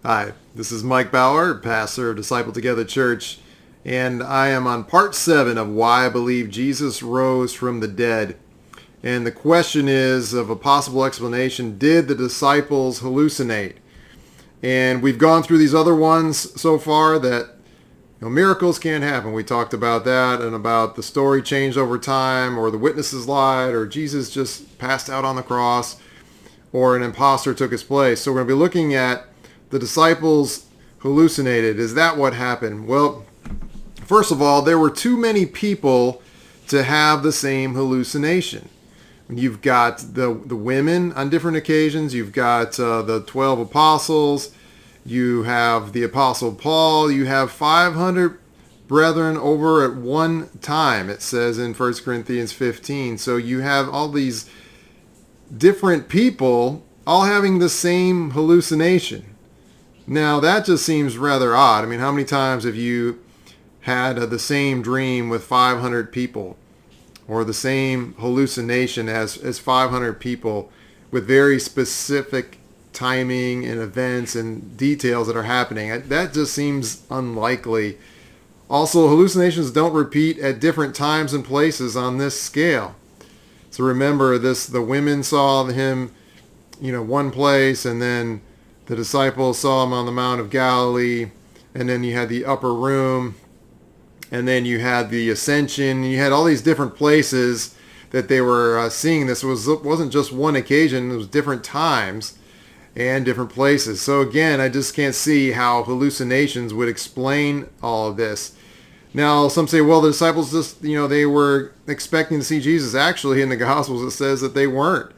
Hi, this is Mike Bauer, pastor of Disciple Together Church, and I am on part 7 of why I believe Jesus rose from the dead. And the question is of a possible explanation, did the disciples hallucinate? And we've gone through these other ones so far that miracles can't happen. We talked about that and about the story changed over time, or the witnesses lied, or Jesus just passed out on the cross, or an imposter took his place. So we're going to be looking at the disciples hallucinated. Is that what happened? Well, first of all, there were too many people to have the same hallucination. You've got the women on different occasions. You've got the 12 apostles. You have the apostle Paul. You have 500 brethren over at one time, it says in 1 Corinthians 15. So you have all these different people all having the same hallucination. Now, that just seems rather odd. I mean, how many times have you had the same dream with 500 people, or the same hallucination as 500 people with very specific timing and events and details that are happening? That just seems unlikely. Also, hallucinations don't repeat at different times and places on this scale. So remember this, the women saw him, one place, and then the disciples saw him on the Mount of Galilee, and then you had the upper room, and then you had the ascension. You had all these different places that they were seeing this. It wasn't just one occasion. It was different times and different places. So again, I just can't see how hallucinations would explain all of this. Now, some say, well, the disciples just, they were expecting to see Jesus. Actually, in the Gospels, it says that they weren't.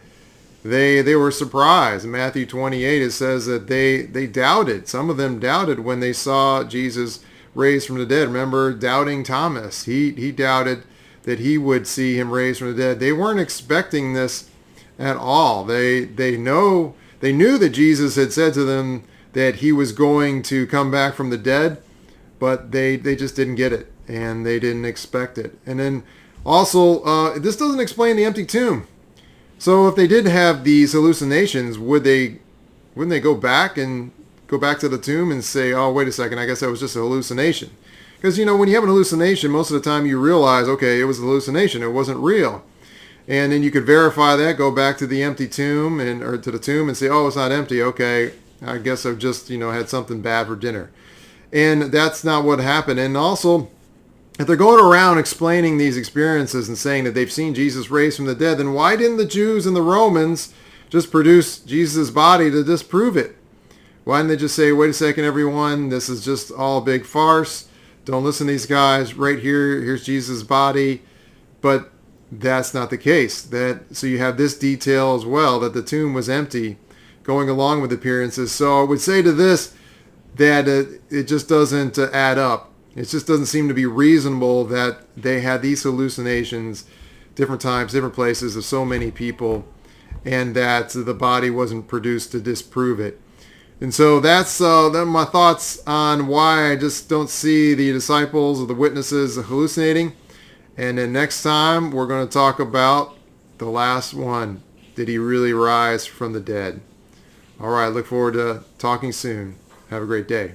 They were surprised. In Matthew 28, it says that they doubted. Some of them doubted when they saw Jesus raised from the dead. Remember, doubting Thomas. He doubted that he would see him raised from the dead. They weren't expecting this at all. They knew that Jesus had said to them that he was going to come back from the dead, but they just didn't get it, and they didn't expect it. And then also, this doesn't explain the empty tomb. So if they did have these hallucinations, wouldn't they go back to the tomb and say, oh, wait a second, I guess that was just a hallucination? Because, when you have an hallucination, most of the time you realize, okay, it was a hallucination, it wasn't real. And then you could verify that, go back to the empty tomb or to the tomb and say, oh, it's not empty. Okay, I guess I've just, had something bad for dinner. And that's not what happened. And also, if they're going around explaining these experiences and saying that they've seen Jesus raised from the dead, then why didn't the Jews and the Romans just produce Jesus' body to disprove it? Why didn't they just say, wait a second, everyone, this is just all a big farce. Don't listen to these guys. Right here, here's Jesus' body. But that's not the case. So you have this detail as well, that the tomb was empty, going along with appearances. So I would say to this that it just doesn't add up. It just doesn't seem to be reasonable that they had these hallucinations, different times, different places of so many people, and that the body wasn't produced to disprove it. And so that's my thoughts on why I just don't see the disciples or the witnesses hallucinating. And then next time we're going to talk about the last one. Did he really rise from the dead? All right, look forward to talking soon. Have a great day.